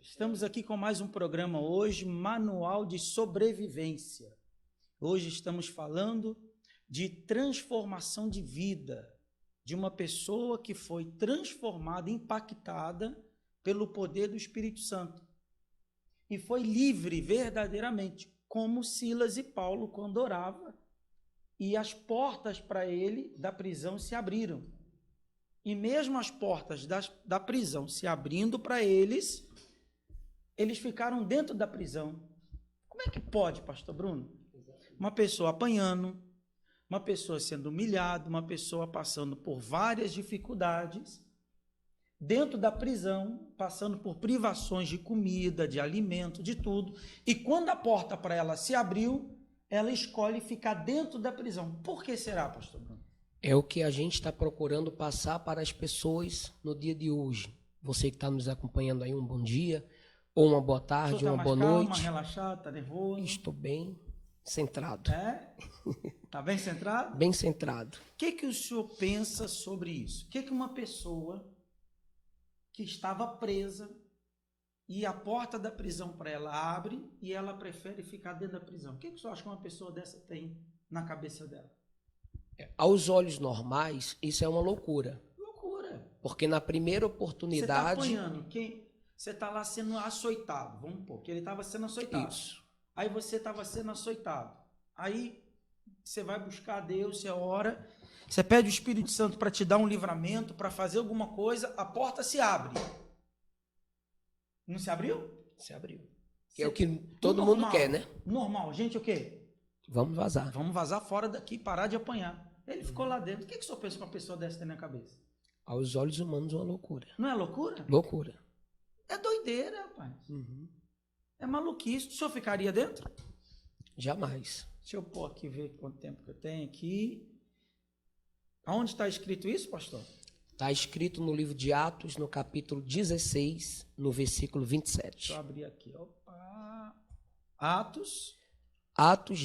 Estamos aqui com mais um programa hoje, Manual de Sobrevivência. Hoje estamos falando de transformação de vida, de uma pessoa que foi transformada, impactada pelo poder do Espírito Santo. E foi livre verdadeiramente, como Silas e Paulo quando oravam, e as portas para ele da prisão se abriram. E mesmo as portas da prisão se abrindo para eles ficaram dentro da prisão. Como é que pode, pastor Bruno? Uma pessoa apanhando, uma pessoa sendo humilhada, uma pessoa passando por várias dificuldades, dentro da prisão, passando por privações de comida, de alimento, de tudo, e quando a porta para ela se abriu, ela escolhe ficar dentro da prisão. Por que será, pastor Bruno? É o que a gente está procurando passar para as pessoas no dia de hoje. Você que está nos acompanhando aí, um bom dia, ou uma boa tarde, uma boa noite. Calma, relaxado, está nervoso? Estou bem centrado. É? Está bem centrado? Bem centrado. O que o senhor pensa sobre isso? O que uma pessoa que estava presa e a porta da prisão para ela abre e ela prefere ficar dentro da prisão? O que o senhor acha que uma pessoa dessa tem na cabeça dela? Aos olhos normais, isso é uma loucura. Loucura. Porque na primeira oportunidade... Você está apanhando, você está lá sendo açoitado, vamos supor, que ele estava sendo açoitado. Isso. Aí você estava sendo açoitado. Aí você vai buscar a Deus, você ora, você pede o Espírito Santo para te dar um livramento, para fazer alguma coisa, a porta se abre. Não se abriu? Se abriu. É o que todo mundo quer, né? Normal. Gente, o quê? Vamos vazar. Vamos vazar fora daqui, parar de apanhar. Ele ficou lá dentro. O que o senhor pensa que uma pessoa dessa tem na cabeça? Aos olhos humanos, uma loucura. Não é loucura? Loucura. É doideira, rapaz. É maluquice. O senhor ficaria dentro? Jamais. Deixa eu pôr aqui, ver quanto tempo que eu tenho aqui. Aonde está escrito isso, pastor? Está escrito no livro de Atos, no capítulo 16, no versículo 27. Deixa eu abrir aqui. Opa. Atos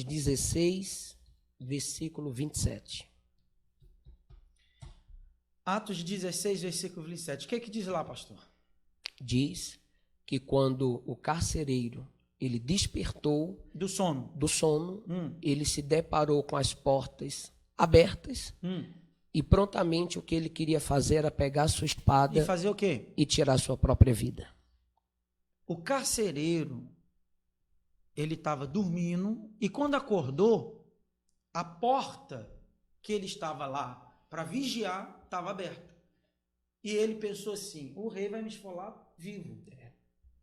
16, versículo 27. Atos 16, versículo 27. O que diz lá, pastor? Diz que quando o carcereiro ele despertou do sono, ele se deparou com as portas abertas e prontamente o que ele queria fazer era pegar sua espada e fazer o quê? E tirar sua própria vida. O carcereiro ele estava dormindo e quando acordou, a porta que ele estava lá para vigiar estava aberta. E ele pensou assim, o rei vai me esfolar vivo,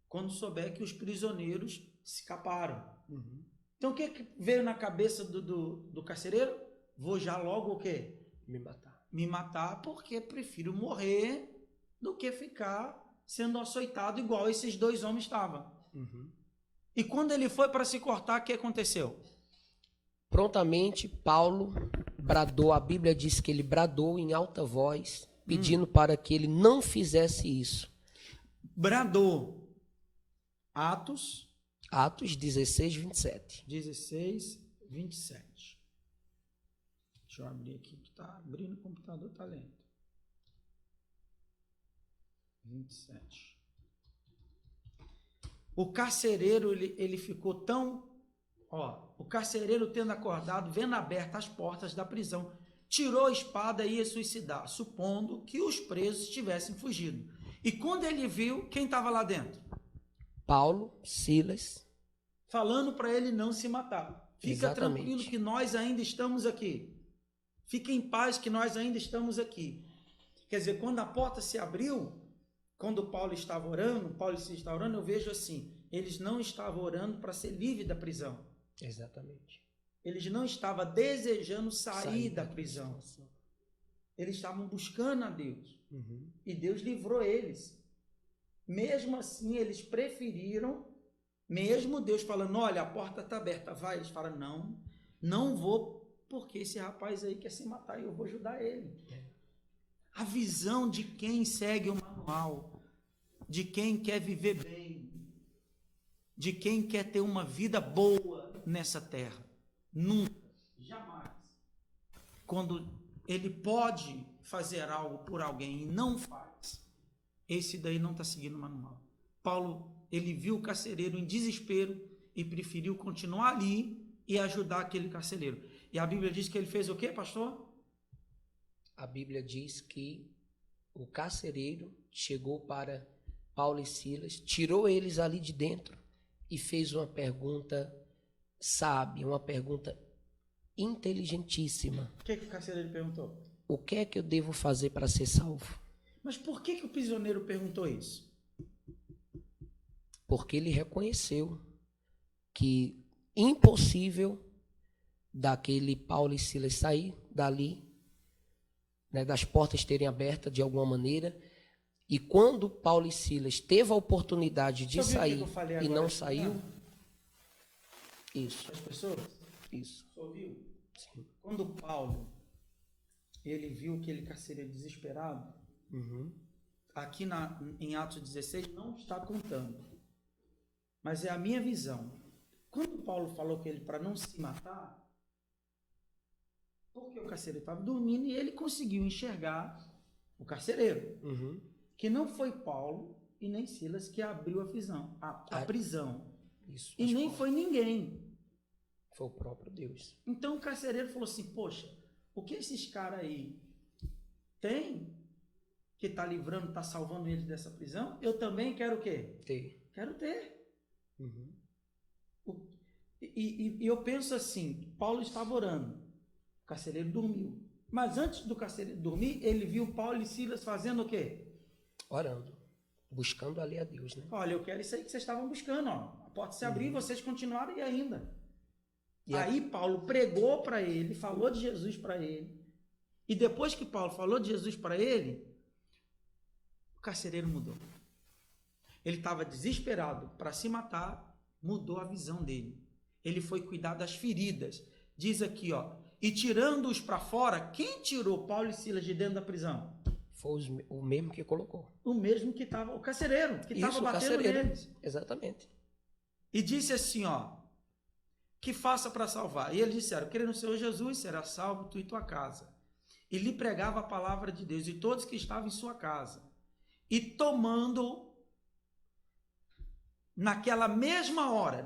quando souber que os prisioneiros escaparam. Então o que veio na cabeça do carcereiro? Vou já logo o quê? Me matar porque prefiro morrer do que ficar sendo açoitado igual esses dois homens estavam. E quando ele foi para se cortar, o que aconteceu? Prontamente, Paulo bradou, a Bíblia diz que ele bradou em alta voz, pedindo para que ele não fizesse isso. Bradou. Atos 16, 27. 16, 27. Deixa eu abrir aqui, que está abrindo o computador, tá lento. 27. O carcereiro, ele ficou tão... o carcereiro tendo acordado, vendo abertas as portas da prisão, tirou a espada e ia suicidar, supondo que os presos tivessem fugido. E quando ele viu, quem estava lá dentro? Paulo, Silas. Falando para ele não se matar. Fica Exatamente. Tranquilo que nós ainda estamos aqui. Fique em paz que nós ainda estamos aqui. Quer dizer, quando a porta se abriu, quando Paulo estava orando, eu vejo assim, eles não estavam orando para ser livre da prisão. Exatamente. Eles não estavam desejando sair da prisão. Eles estavam buscando a Deus. E Deus livrou eles. Mesmo assim, eles preferiram, mesmo Deus falando, olha, a porta está aberta, vai. Eles falaram, não vou, porque esse rapaz aí quer se matar e eu vou ajudar ele. A visão de quem segue o manual, de quem quer viver bem, de quem quer ter uma vida boa nessa terra. Nunca, jamais. Quando ele pode fazer algo por alguém e não faz, esse daí não está seguindo o manual. Paulo, ele viu o carcereiro em desespero e preferiu continuar ali e ajudar aquele carcereiro. E a Bíblia diz que ele fez o quê, pastor? A Bíblia diz que o carcereiro chegou para Paulo e Silas, tirou eles ali de dentro e fez uma pergunta sábia, uma pergunta inteligentíssima. O que o carcereiro perguntou? O que é que eu devo fazer para ser salvo? Mas por que o prisioneiro perguntou isso? Porque ele reconheceu que impossível daquele Paulo e Silas sair dali, né, das portas terem abertas de alguma maneira. E quando Paulo e Silas teve a oportunidade de sair e não saiu, isso. As pessoas? Isso. Você ouviu? Sim. Quando Paulo, ele viu aquele carcereiro desesperado, aqui em Atos 16 não está contando, mas é a minha visão. Quando Paulo falou que ele, para não se matar, porque o carcereiro estava dormindo e ele conseguiu enxergar o carcereiro. Que não foi Paulo e nem Silas que abriu a prisão. Isso, e nem foi ninguém. Foi o próprio Deus. Então o carcereiro falou assim, poxa, o que esses caras aí têm, que está livrando, está salvando eles dessa prisão, eu também quero o quê? Quero ter. E eu penso assim, Paulo estava orando, o carcereiro dormiu. Mas antes do carcereiro dormir, ele viu Paulo e Silas fazendo o quê? Orando, buscando ali a Deus, né? Olha, eu quero isso aí que vocês estavam buscando, ó. A porta se abriu e vocês continuaram aí ainda. E aí Paulo pregou para ele, falou de Jesus para ele. E depois que Paulo falou de Jesus para ele, o carcereiro mudou. Ele estava desesperado para se matar, mudou a visão dele. Ele foi cuidar das feridas. Diz aqui, ó, e tirando-os para fora, quem tirou Paulo e Silas de dentro da prisão? Foi o mesmo que colocou. O mesmo que estava, o carcereiro, que estava batendo neles. Exatamente. E disse assim, ó, que faça para salvar. E eles disseram, crê no Senhor Jesus, será salvo tu e tua casa. E lhe pregava a palavra de Deus, e todos que estavam em sua casa. E tomando, naquela mesma hora,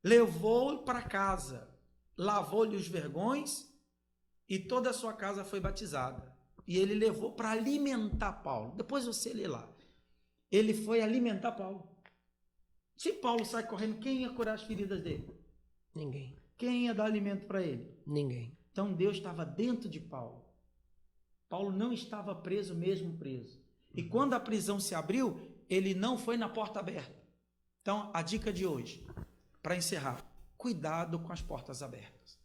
levou-o para casa, lavou-lhe os vergões, e toda a sua casa foi batizada. E ele levou para alimentar Paulo. Depois você lê lá. Ele foi alimentar Paulo. Se Paulo sai correndo, quem ia curar as feridas dele? Ninguém. Quem ia dar alimento para ele? Ninguém. Então Deus estava dentro de Paulo. Paulo não estava preso, mesmo preso. E quando a prisão se abriu, ele não foi na porta aberta. Então, a dica de hoje, para encerrar, cuidado com as portas abertas.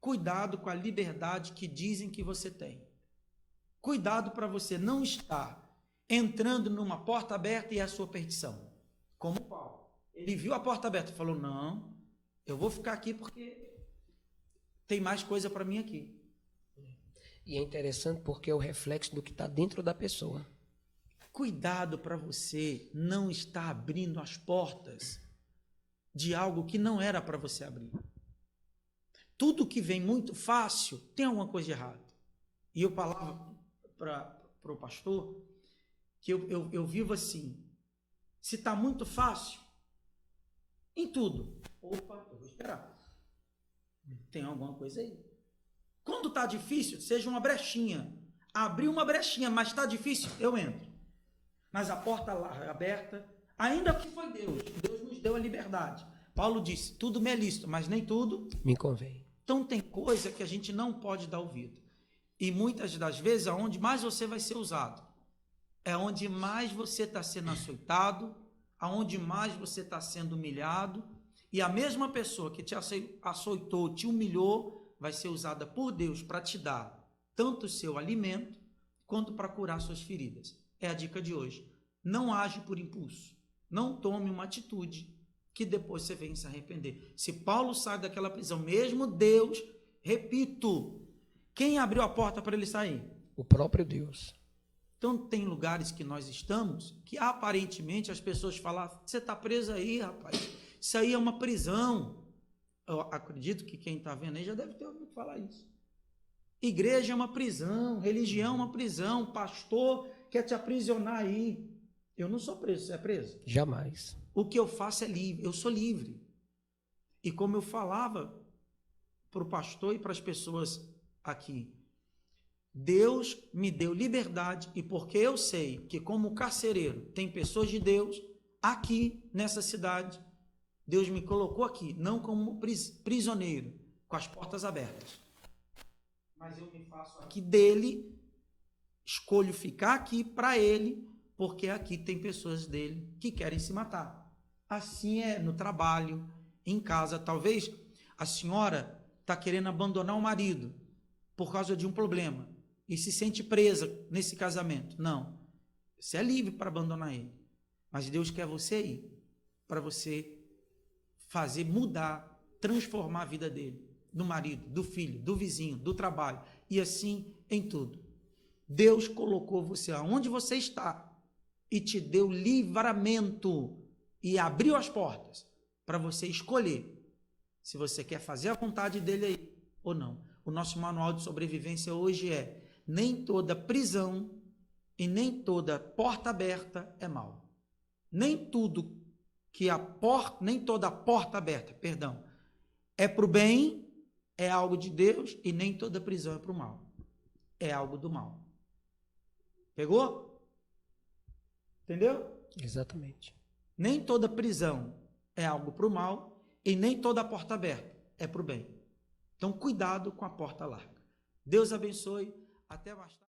Cuidado com a liberdade que dizem que você tem. Cuidado para você não estar entrando numa porta aberta e a sua perdição. Como Paulo. Ele viu a porta aberta e falou, não, eu vou ficar aqui porque tem mais coisa para mim aqui. E é interessante porque é o reflexo do que está dentro da pessoa. Cuidado para você não estar abrindo as portas de algo que não era para você abrir. Tudo que vem muito fácil tem alguma coisa de errado. E eu falava para o pastor que eu vivo assim, se está muito fácil, em tudo, opa, eu vou esperar. Tem alguma coisa aí. Quando está difícil, seja uma brechinha. Abrir uma brechinha, mas está difícil, eu entro. Mas a porta lá aberta, ainda que foi Deus. Deus nos deu a liberdade. Paulo disse, tudo me é lícito, mas nem tudo me convém. Então tem coisa que a gente não pode dar ouvido. E muitas das vezes, aonde mais você vai ser usado, é onde mais você está sendo açoitado, aonde mais você está sendo humilhado, e a mesma pessoa que te açoitou, te humilhou, vai ser usada por Deus para te dar tanto o seu alimento, quanto para curar suas feridas. É a dica de hoje. Não age por impulso. Não tome uma atitude que depois você venha se arrepender. Se Paulo sai daquela prisão, mesmo Deus, repito, quem abriu a porta para ele sair? O próprio Deus. Então tem lugares que nós estamos que aparentemente as pessoas falam, você está preso aí, rapaz, isso aí é uma prisão. Eu acredito que quem está vendo aí já deve ter ouvido falar isso. Igreja é uma prisão, religião é uma prisão, pastor quer te aprisionar aí. Eu não sou preso, você é preso? Jamais. O que eu faço é livre, eu sou livre. E como eu falava para o pastor e para as pessoas aqui, Deus me deu liberdade, e porque eu sei que como carcereiro tem pessoas de Deus aqui nessa cidade, Deus me colocou aqui, não como prisioneiro, com as portas abertas. Mas eu me faço aqui dele, escolho ficar aqui para ele, porque aqui tem pessoas dele que querem se matar. Assim é no trabalho, em casa. Talvez a senhora está querendo abandonar o marido por causa de um problema e se sente presa nesse casamento. Não, você é livre para abandonar ele, mas Deus quer você aí, para você fazer mudar, transformar a vida dele, do marido, do filho, do vizinho, do trabalho, e assim em tudo. Deus colocou você aonde você está e te deu livramento e abriu as portas para você escolher se você quer fazer a vontade dele aí ou não. O nosso manual de sobrevivência hoje é: nem toda prisão e nem toda porta aberta é mal. Nem tudo que nem toda porta aberta, perdão, é para o bem, é algo de Deus, e nem toda prisão é para o mal, é algo do mal. Pegou? Entendeu? Exatamente. Nem toda prisão é algo para o mal, e nem toda porta aberta é para o bem. Então, cuidado com a porta larga. Deus abençoe. Até mais tarde.